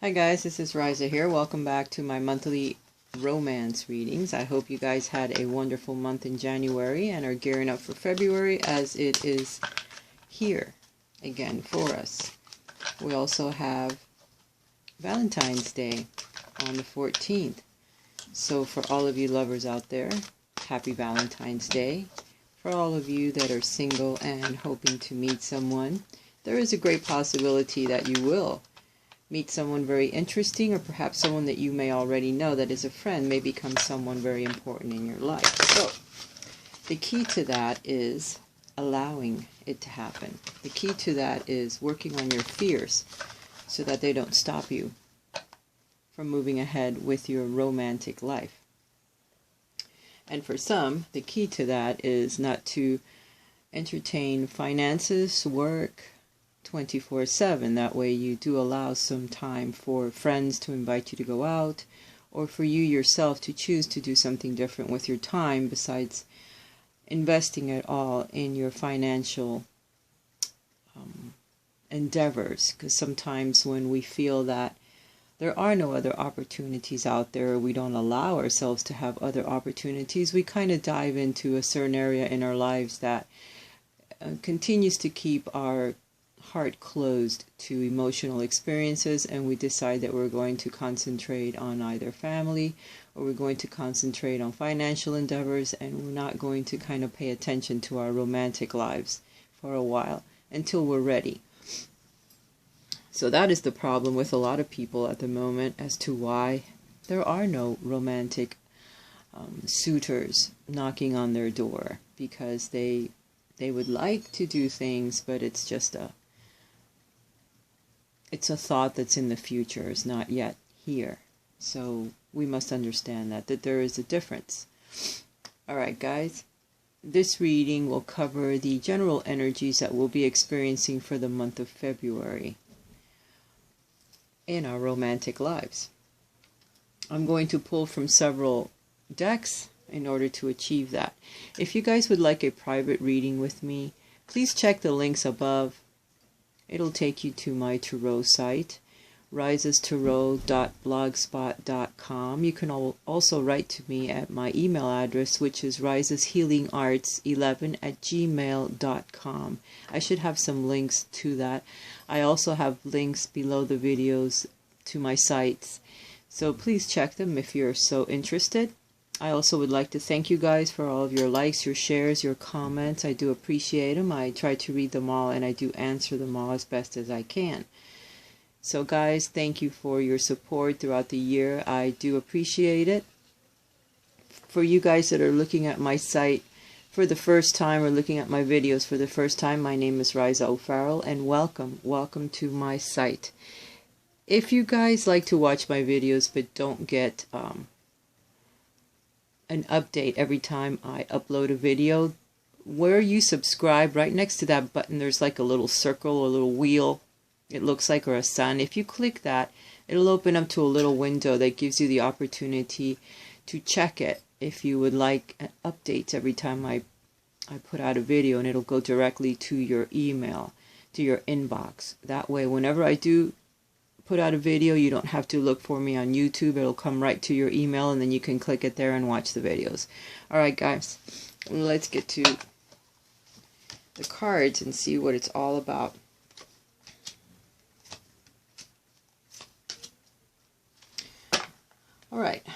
Hi guys, this is Raisa here. Welcome back to my monthly romance readings. I hope you guys had a wonderful month in January and are gearing up for February as it is here again for us. We also have Valentine's Day on the 14th. So for all of you lovers out there, happy Valentine's Day. For all of you that are single and hoping to meet someone, there is a great possibility that you will meet someone very interesting, or perhaps someone that you may already know that is a friend may become someone very important in your life. So the key to that is allowing it to happen. The key to that is working on your fears so that they don't stop you from moving ahead with your romantic life. And for some, the key to that is not to entertain finances, work, 24/7. That way you do allow some time for friends to invite you to go out, or for you yourself to choose to do something different with your time besides investing it all in your financial endeavors. Because sometimes when we feel that there are no other opportunities out there, or we don't allow ourselves to have other opportunities, we kind of dive into a certain area in our lives that continues to keep our heart closed to emotional experiences, and we decide that we're going to concentrate on either family or we're going to concentrate on financial endeavors, and we're not going to kind of pay attention to our romantic lives for a while until we're ready. So that is the problem with a lot of people at the moment as to why there are no romantic suitors knocking on their door, because they would like to do things, but it's just a thought that's in the future, is not yet here. So we must understand that there is a difference. Alright guys, this reading will cover the general energies that we'll be experiencing for the month of February in our romantic lives. I'm going to pull from several decks in order to achieve that. If you guys would like a private reading with me, please check the links above. It'll take you to my tarot site, risastarot.blogspot.com. You can also write to me at my email address, which is risashealingarts11@gmail.com. I should have some links to that. I also have links below the videos to my sites, so please check them if you're so interested. I also would like to thank you guys for all of your likes, your shares, your comments. I do appreciate them. I try to read them all, and I do answer them all as best as I can. So guys, thank you for your support throughout the year. I do appreciate it. For you guys that are looking at my site for the first time, or looking at my videos for the first time, my name is Raisa O'Farrell, and welcome to my site. If you guys like to watch my videos but don't get an update every time I upload a video, where you subscribe, right next to that button there's like a little circle or a little wheel, it looks like, or a sun. If you click that, it'll open up to a little window that gives you the opportunity to check it if you would like updates every time I put out a video, and it'll go directly to your email, to your inbox. That way whenever I do put out a video, you don't have to look for me on YouTube. It'll come right to your email, and then you can click it there and watch the videos. Alright guys, let's get to the cards and see what it's all about. Alright.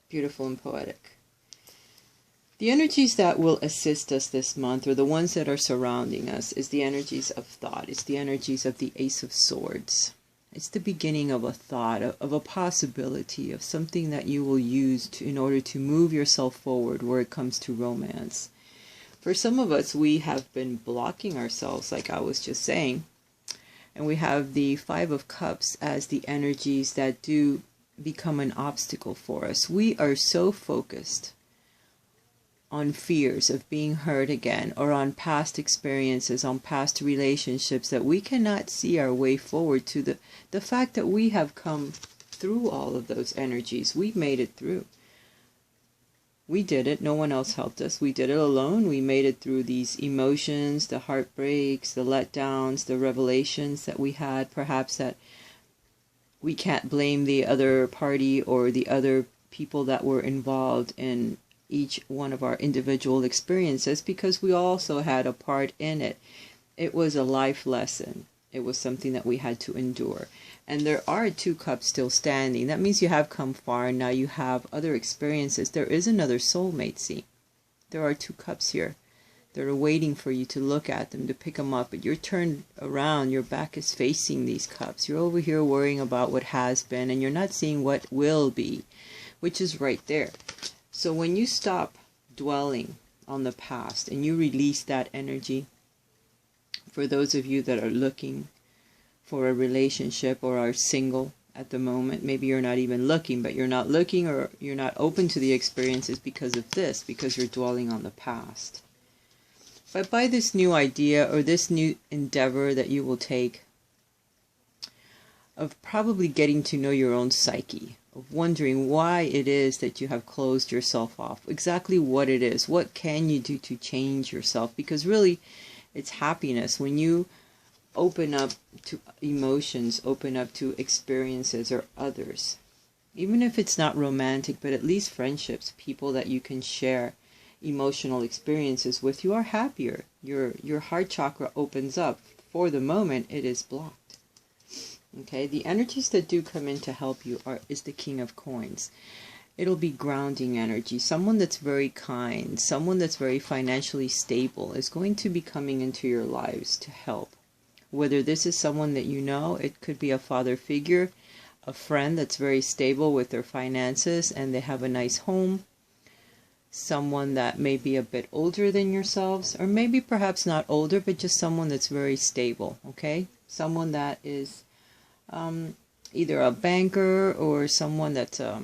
Beautiful and poetic. The energies that will assist us this month, or the ones that are surrounding us, is the energies of thought. It's the energies of the Ace of Swords. It's the beginning of a thought, of a possibility, of something that you will use in order to move yourself forward where it comes to romance. For some of us, we have been blocking ourselves, like I was just saying. And we have the Five of Cups as the energies that do become an obstacle for us. We are so focused on fears of being hurt again, or on past experiences, on past relationships, that we cannot see our way forward to the fact that we have come through all of those energies. We've made it through. We did it. No one else helped us. We did it alone. We made it through these emotions, the heartbreaks, the letdowns, the revelations that we had. Perhaps that we can't blame the other party or the other people that were involved in each one of our individual experiences, because we also had a part in it. It was a life lesson. It was something that we had to endure. And there are 2 cups still standing. That means you have come far, and now you have other experiences. There is another soulmate, see. There are 2 cups here. They're waiting for you to look at them, to pick them up. But you're turned around. Your back is facing these cups. You're over here worrying about what has been, and you're not seeing what will be, which is right there. So when you stop dwelling on the past and you release that energy, for those of you that are looking for a relationship or are single at the moment, maybe you're not even looking, but you're not looking or you're not open to the experiences because of this, because you're dwelling on the past. But by this new idea or this new endeavor that you will take of probably getting to know your own psyche, of wondering why it is that you have closed yourself off, exactly what it is, what can you do to change yourself, because really it's happiness when you open up to emotions, open up to experiences or others. Even if it's not romantic, but at least friendships, people that you can share emotional experiences with, you are happier. Your heart chakra opens up. For the moment, it is blocked. Okay, the energies that do come in to help you is the King of Coins. It'll be grounding energy. Someone that's very kind, someone that's very financially stable is going to be coming into your lives to help. Whether this is someone that you know, it could be a father figure, a friend that's very stable with their finances and they have a nice home, someone that may be a bit older than yourselves, or maybe perhaps not older, but just someone that's very stable, okay? Someone that is either a banker or someone that's I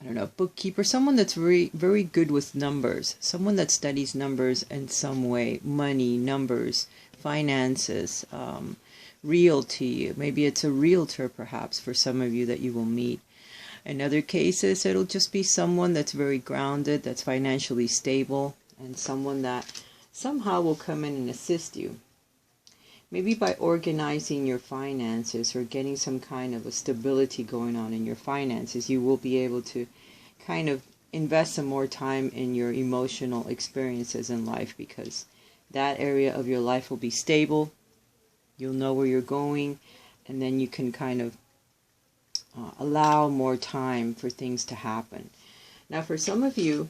don't know, bookkeeper, someone that's very, very good with numbers, someone that studies numbers in some way, money, numbers, finances, realty. Maybe it's a realtor perhaps for some of you that you will meet. In other cases, it'll just be someone that's very grounded, that's financially stable, and someone that somehow will come in and assist you. Maybe by organizing your finances or getting some kind of a stability going on in your finances, you will be able to kind of invest some more time in your emotional experiences in life, because that area of your life will be stable. You'll know where you're going, and then you can kind of allow more time for things to happen. Now, for some of you,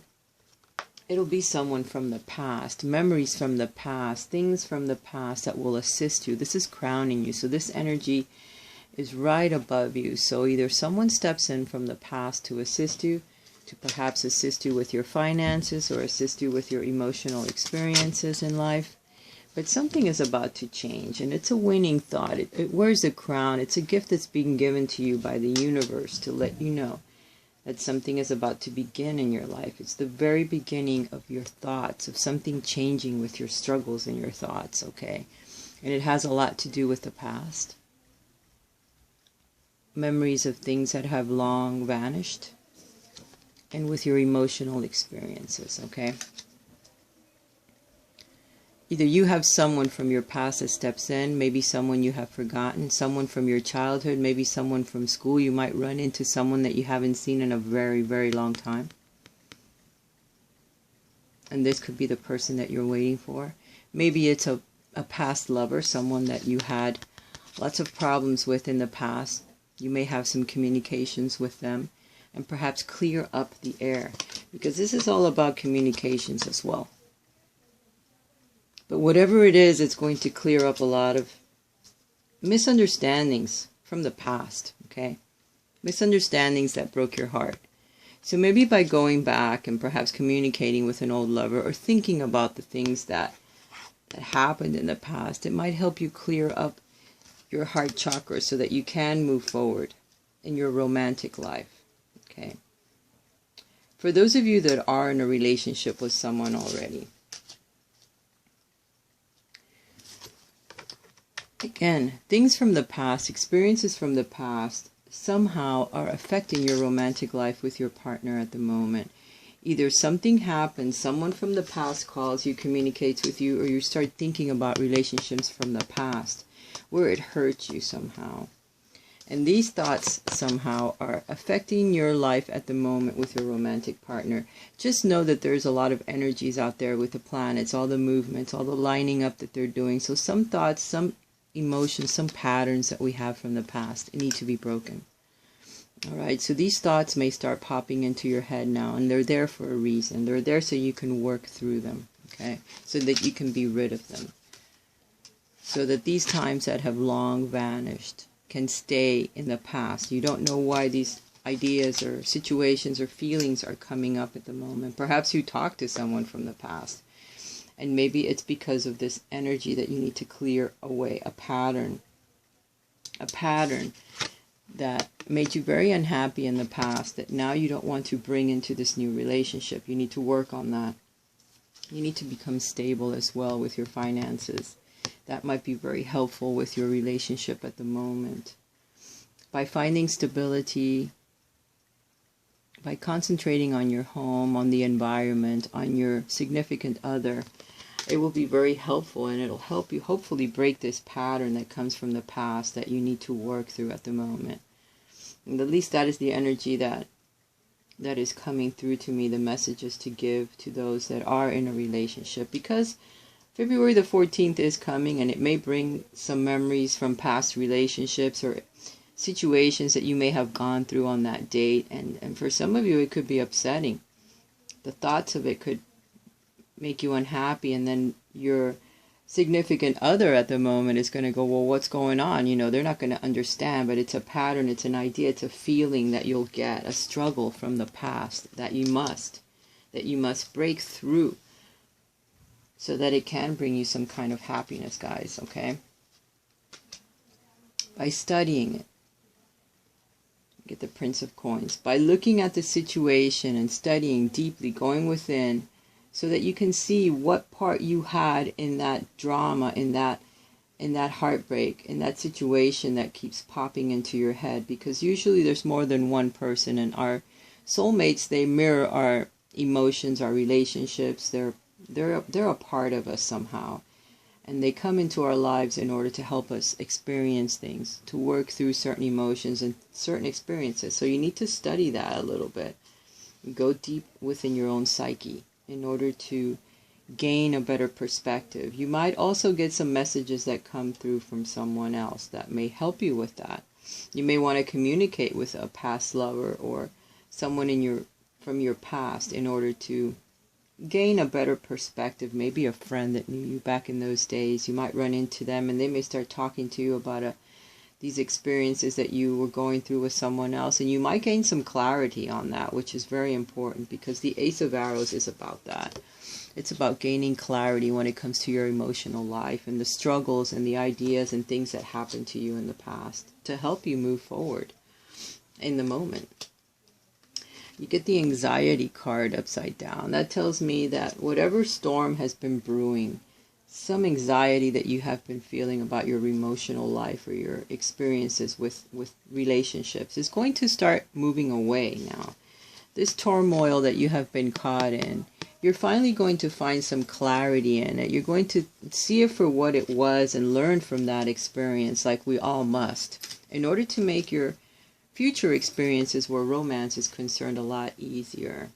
it'll be someone from the past, memories from the past, things from the past that will assist you. This is crowning you. So this energy is right above you. So either someone steps in from the past to assist you, to perhaps assist you with your finances or assist you with your emotional experiences in life. But something is about to change, and it's a winning thought. It wears a crown. It's a gift that's being given to you by the universe to let you know that something is about to begin in your life. It's the very beginning of your thoughts, of something changing with your struggles and your thoughts, okay? And it has a lot to do with the past. Memories of things that have long vanished, and with your emotional experiences, okay? Either you have someone from your past that steps in, maybe someone you have forgotten, someone from your childhood, maybe someone from school. You might run into someone that you haven't seen in a very, very long time. And this could be the person that you're waiting for. Maybe it's a past lover, someone that you had lots of problems with in the past. You may have some communications with them, and perhaps clear up the air, because this is all about communications as well. But whatever it is, it's going to clear up a lot of misunderstandings from the past, okay? Misunderstandings that broke your heart. So maybe by going back and perhaps communicating with an old lover or thinking about the things that happened in the past, it might help you clear up your heart chakra so that you can move forward in your romantic life, okay? For those of you that are in a relationship with someone already, again, things from the past, experiences from the past somehow are affecting your romantic life with your partner at the moment. Either something happens, someone from the past calls you, communicates with you, or you start thinking about relationships from the past where it hurt you somehow. And these thoughts somehow are affecting your life at the moment with your romantic partner. Just know that there's a lot of energies out there with the planets, all the movements, all the lining up that they're doing. So some thoughts, some emotions, some patterns that we have from the past need to be broken. All right, so these thoughts may start popping into your head now, and they're there for a reason. They're there so you can work through them, okay? So that you can be rid of them. So that these times that have long vanished can stay in the past. You don't know why these ideas or situations or feelings are coming up at the moment. Perhaps you talked to someone from the past, and maybe it's because of this energy that you need to clear away, a pattern that made you very unhappy in the past that now you don't want to bring into this new relationship. You need to work on that. You need to become stable as well with your finances. That might be very helpful with your relationship at the moment. By finding stability, by concentrating on your home, on the environment, on your significant other, it will be very helpful, and it'll help you hopefully break this pattern that comes from the past that you need to work through at the moment. And at least that is the energy that is coming through to me, the messages to give to those that are in a relationship, because February the 14th is coming, and it may bring some memories from past relationships or situations that you may have gone through on that date, and for some of you it could be upsetting. The thoughts of it could make you unhappy, and then your significant other at the moment is going to go, well, what's going on? You know, they're not going to understand, but it's a pattern, it's an idea, it's a feeling that you'll get, a struggle from the past that you must break through so that it can bring you some kind of happiness, guys, okay? By studying it. Get the Prince of Coins. By looking at the situation and studying deeply, going within, so that you can see what part you had in that drama, in that heartbreak, in that situation that keeps popping into your head. Because usually there's more than one person, and our soulmates, they mirror our emotions, our relationships. They're a part of us somehow, and they come into our lives in order to help us experience things, to work through certain emotions and certain experiences. So you need to study that a little bit, go deep within your own psyche in order to gain a better perspective. You might also get some messages that come through from someone else that may help you with that. You may want to communicate with a past lover or someone from your past in order to gain a better perspective. Maybe a friend that knew you back in those days. You might run into them, and they may start talking to you about these experiences that you were going through with someone else, and you might gain some clarity on that, which is very important, because the Ace of Arrows is about that. It's about gaining clarity when it comes to your emotional life and the struggles and the ideas and things that happened to you in the past to help you move forward in the moment. You get the Anxiety card upside down. That tells me that whatever storm has been brewing, some anxiety that you have been feeling about your emotional life or your experiences with relationships is going to start moving away now. This turmoil that you have been caught in, you're finally going to find some clarity in it. You're going to see it for what it was and learn from that experience, like we all must, in order to make your future experiences where romance is concerned a lot easier.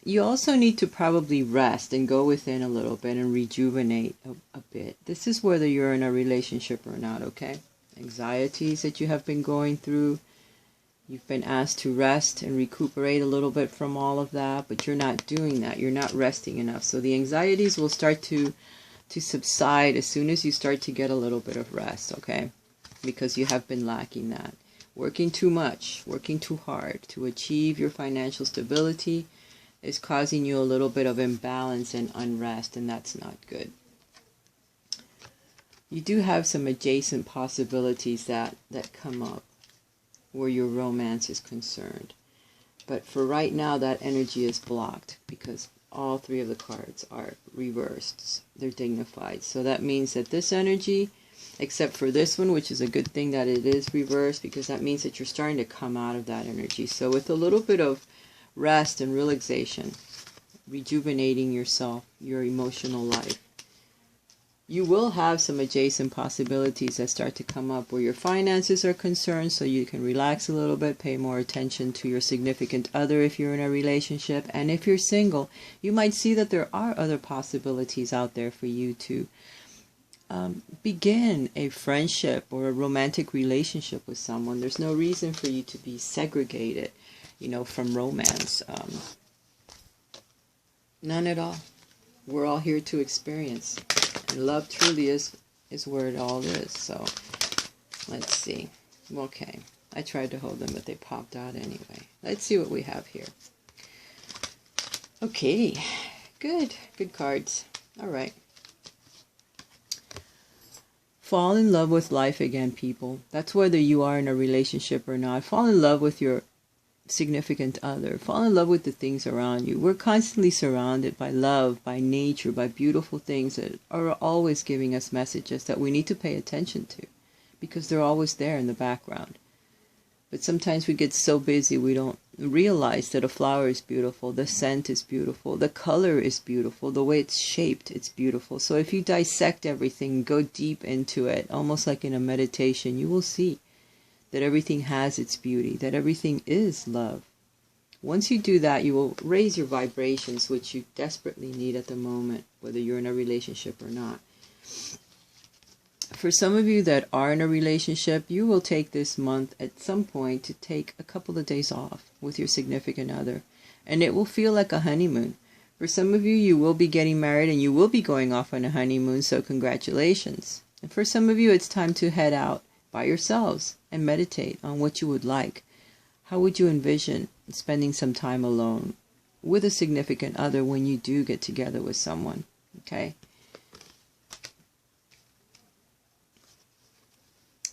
You also need to probably rest and go within a little bit and rejuvenate a bit. This is whether you're in a relationship or not, okay? Anxieties that you have been going through. You've been asked to rest and recuperate a little bit from all of that, but you're not doing that. You're not resting enough. So the anxieties will start to subside as soon as you start to get a little bit of rest, okay? Because you have been lacking that. Working too much, working too hard to achieve your financial stability is causing you a little bit of imbalance and unrest, and that's not good. You do have some adjacent possibilities that come up where your romance is concerned. But for right now, that energy is blocked because all three of the cards are reversed. They're dignified. So that means that this energy, Except for this one, which is a good thing that it is reversed, because that means that you're starting to come out of that energy. So with a little bit of rest and relaxation, rejuvenating yourself, your emotional life, you will have some adjacent possibilities that start to come up where your finances are concerned, so you can relax a little bit, pay more attention to your significant other if you're in a relationship. And if you're single, you might see that there are other possibilities out there for you to begin a friendship or a romantic relationship with someone. There's no reason for you to be segregated, from romance. None at all. We're all here to experience. And love truly is where it all is. So, let's see. Okay. I tried to hold them, but they popped out anyway. Let's see what we have here. Okay. Good. Good cards. All right. Fall in love with life again, people. That's whether you are in a relationship or not. Fall in love with your significant other. Fall in love with the things around you. We're constantly surrounded by love, by nature, by beautiful things that are always giving us messages that we need to pay attention to, because they're always there in the background. But sometimes we get so busy we don't realize that a flower is beautiful, the scent is beautiful, the color is beautiful, the way it's shaped, it's beautiful. So if you dissect everything, go deep into it, almost like in a meditation, you will see that everything has its beauty, that everything is love. Once you do that, you will raise your vibrations, which you desperately need at the moment, whether you're in a relationship or not. For some of you that are in a relationship, you will take this month at some point to take a couple of days off with your significant other, and it will feel like a honeymoon. For some of you, you will be getting married and you will be going off on a honeymoon, so congratulations. And for some of you, it's time to head out by yourselves and meditate on what you would like. How would you envision spending some time alone with a significant other when you do get together with someone? Okay.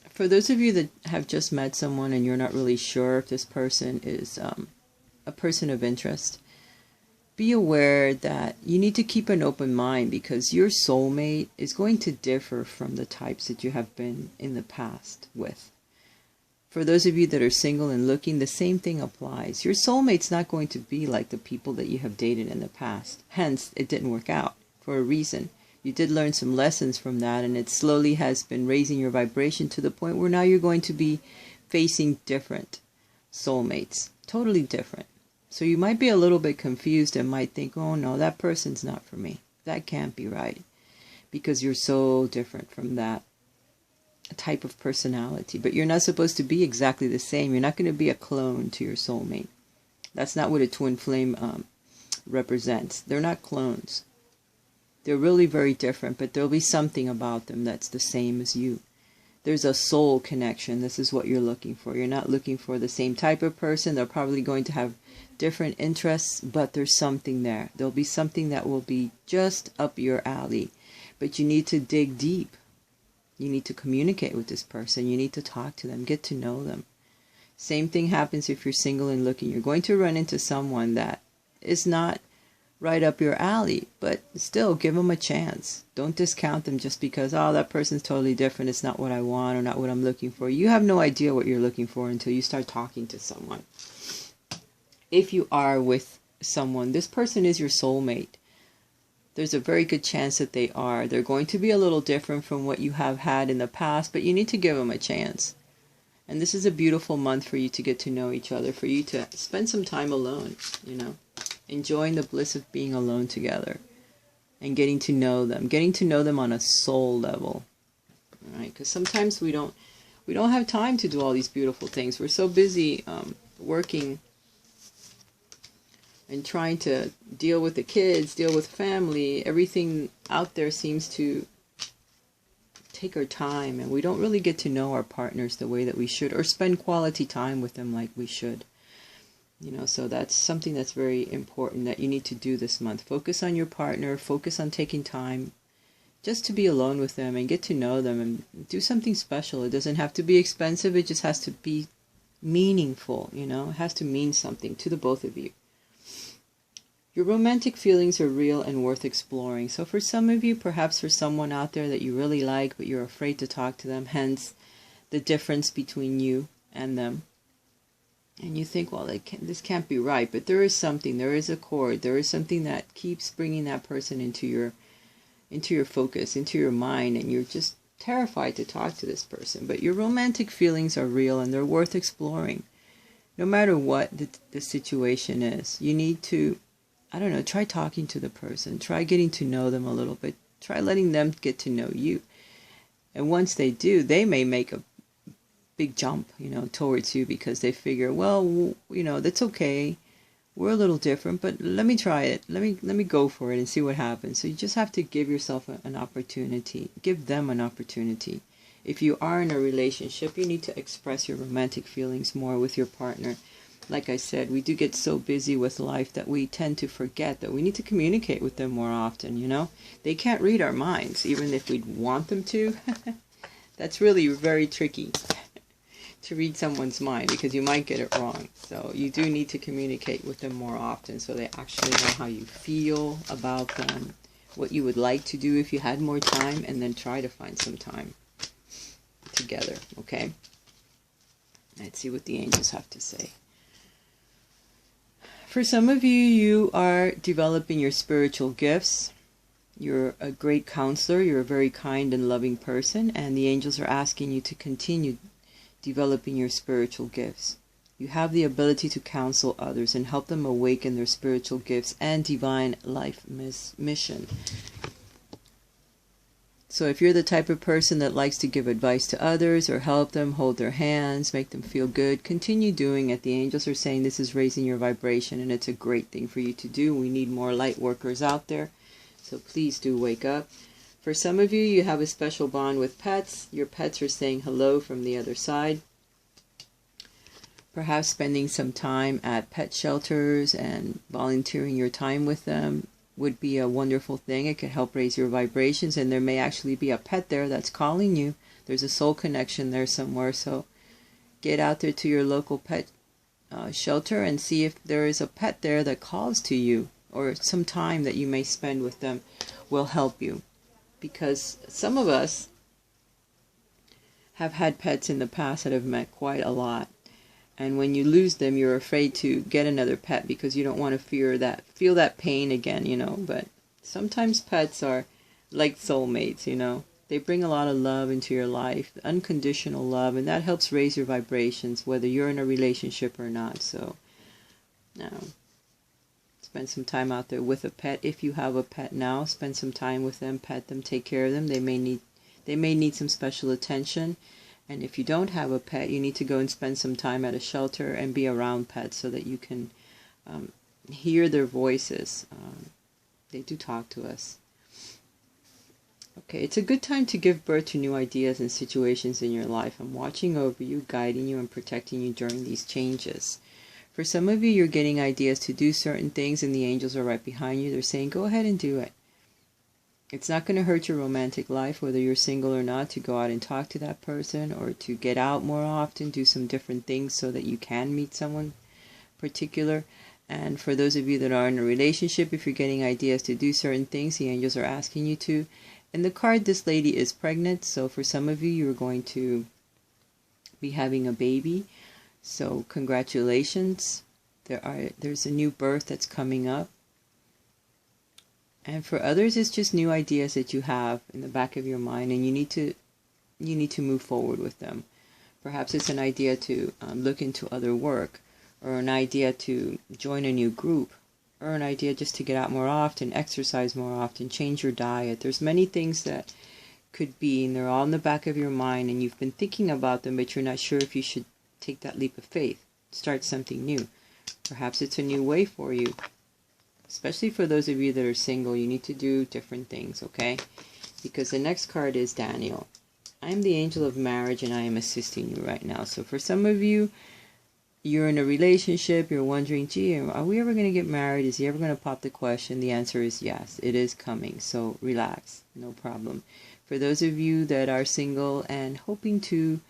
For those of you that have just met someone and you're not really sure if this person is a person of interest, be aware that you need to keep an open mind, because your soulmate is going to differ from the types that you have been in the past with. For those of you that are single and looking, the same thing applies. Your soulmate's not going to be like the people that you have dated in the past. Hence, it didn't work out for a reason. You did learn some lessons from that, and it slowly has been raising your vibration to the point where now you're going to be facing different soulmates. Totally different. So you might be a little bit confused and might think, oh no, that person's not for me. That can't be right. Because you're so different from that type of personality. But you're not supposed to be exactly the same. You're not going to be a clone to your soulmate. That's not what a twin flame represents. They're not clones. They're really very different, but there'll be something about them that's the same as you. There's a soul connection. This is what you're looking for. You're not looking for the same type of person. They're probably going to have different interests, but there's something there. There'll be something that will be just up your alley. But you need to dig deep. You need to communicate with this person. You need to talk to them, get to know them. Same thing happens if you're single and looking. You're going to run into someone that is not right up your alley, but still give them a chance. Don't discount them just because, oh, that person's totally different. It's not what I want or not what I'm looking for. You have no idea what you're looking for until you start talking to someone. If you are with someone, this person is your soulmate. There's a very good chance that they are. They're going to be a little different from what you have had in the past, but you need to give them a chance. And this is a beautiful month for you to get to know each other, for you to spend some time alone, enjoying the bliss of being alone together and getting to know them on a soul level. All right? Because sometimes we don't have time to do all these beautiful things. We're so busy working and trying to deal with the kids, deal with family. Everything out there seems to take our time, and we don't really get to know our partners the way that we should, or spend quality time with them like we should. So that's something that's very important that you need to do this month. Focus on your partner, focus on taking time just to be alone with them and get to know them and do something special. It doesn't have to be expensive, it just has to be meaningful, It has to mean something to the both of you. Your romantic feelings are real and worth exploring. So for some of you, perhaps for someone out there that you really like, but you're afraid to talk to them, hence the difference between you and them. And you think, well, this can't be right, but there is something, there is a chord, there is something that keeps bringing that person into your focus, into your mind, and you're just terrified to talk to this person. But your romantic feelings are real and they're worth exploring. No matter what the situation is, you need to, I don't know, try talking to the person, try getting to know them a little bit, try letting them get to know you. And once they do, they may make a big jump, towards you, because they figure, well, that's okay. We're a little different, but let me try it. Let me go for it and see what happens. So you just have to give yourself an opportunity. Give them an opportunity. If you are in a relationship, you need to express your romantic feelings more with your partner. Like I said, we do get so busy with life that we tend to forget that we need to communicate with them more often, They can't read our minds, even if we'd want them to. That's really very tricky to read someone's mind, because you might get it wrong. So you do need to communicate with them more often so they actually know how you feel about them, what you would like to do if you had more time, and then try to find some time together, okay? Let's see what the angels have to say. For some of you, you are developing your spiritual gifts. You're a great counselor. You're a very kind and loving person, and the angels are asking you to continue developing your spiritual gifts. You have the ability to counsel others and help them awaken their spiritual gifts and divine life mission. So if you're the type of person that likes to give advice to others or help them, hold their hands, make them feel good, continue doing it. The angels are saying this is raising your vibration, and it's a great thing for you to do. We need more light workers out there, so please do wake up. For some of you, you have a special bond with pets. Your pets are saying hello from the other side. Perhaps spending some time at pet shelters and volunteering your time with them would be a wonderful thing. It could help raise your vibrations, and there may actually be a pet there that's calling you. There's a soul connection there somewhere, so get out there to your local pet shelter and see if there is a pet there that calls to you, or some time that you may spend with them will help you. Because some of us have had pets in the past that have meant quite a lot. And when you lose them, you're afraid to get another pet because you don't want to feel that pain again, But sometimes pets are like soulmates, They bring a lot of love into your life, unconditional love, and that helps raise your vibrations, whether you're in a relationship or not. So, spend some time out there with a pet. If you have a pet now, spend some time with them, pet them, take care of them. They may need some special attention. And if you don't have a pet, you need to go and spend some time at a shelter and be around pets so that you can hear their voices. They do talk to us. Okay, it's a good time to give birth to new ideas and situations in your life. I'm watching over you, guiding you, and protecting you during these changes. For some of you, you're getting ideas to do certain things, and the angels are right behind you. They're saying, go ahead and do it. It's not going to hurt your romantic life, whether you're single or not, to go out and talk to that person, or to get out more often, do some different things so that you can meet someone particular. And for those of you that are in a relationship, if you're getting ideas to do certain things, the angels are asking you to. In the card, this lady is pregnant, so for some of you, you're going to be having a baby. So congratulations. There's a new birth that's coming up. And for others, it's just new ideas that you have in the back of your mind, and you need to move forward with them. Perhaps it's an idea to look into other work, or an idea to join a new group, or an idea just to get out more often, exercise more often, change your diet. There's many things that could be, and they're all in the back of your mind, and you've been thinking about them, but you're not sure if you should take that leap of faith, start something new. Perhaps it's a new way for you. Especially for those of you that are single, you need to do different things, okay? Because the next card is Daniel. I am the angel of marriage, and I am assisting you right now. So for some of you, you're in a relationship, you're wondering, gee, are we ever going to get married? Is he ever going to pop the question? The answer is yes, it is coming. So relax, no problem. For those of you that are single and hoping to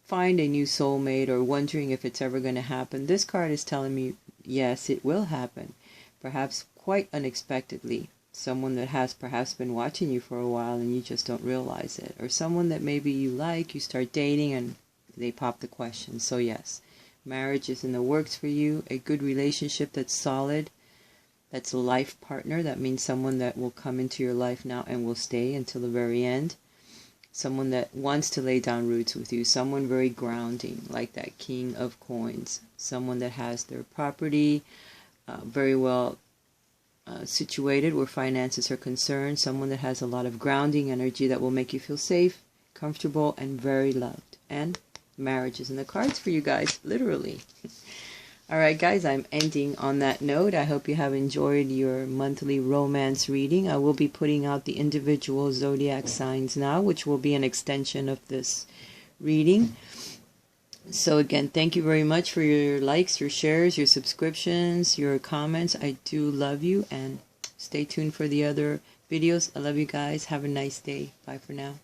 find a new soulmate, or wondering if it's ever going to happen, this card is telling me, yes, it will happen. Perhaps quite unexpectedly. Someone that has perhaps been watching you for a while and you just don't realize it. Or someone that maybe you like, you start dating and they pop the question. So yes, marriage is in the works for you. A good relationship that's solid. That's a life partner. That means someone that will come into your life now and will stay until the very end. Someone that wants to lay down roots with you. Someone very grounding, like that King of Coins. Someone that has their property very well situated where finances are concerned. Someone that has a lot of grounding energy that will make you feel safe, comfortable, and very loved. And marriage is in the cards for you guys, literally. Alright guys, I'm ending on that note. I hope you have enjoyed your monthly romance reading. I will be putting out the individual zodiac signs now, which will be an extension of this reading. So again, thank you very much for your likes, your shares, your subscriptions, your comments. I do love you, and stay tuned for the other videos. I love you guys. Have a nice day. Bye for now.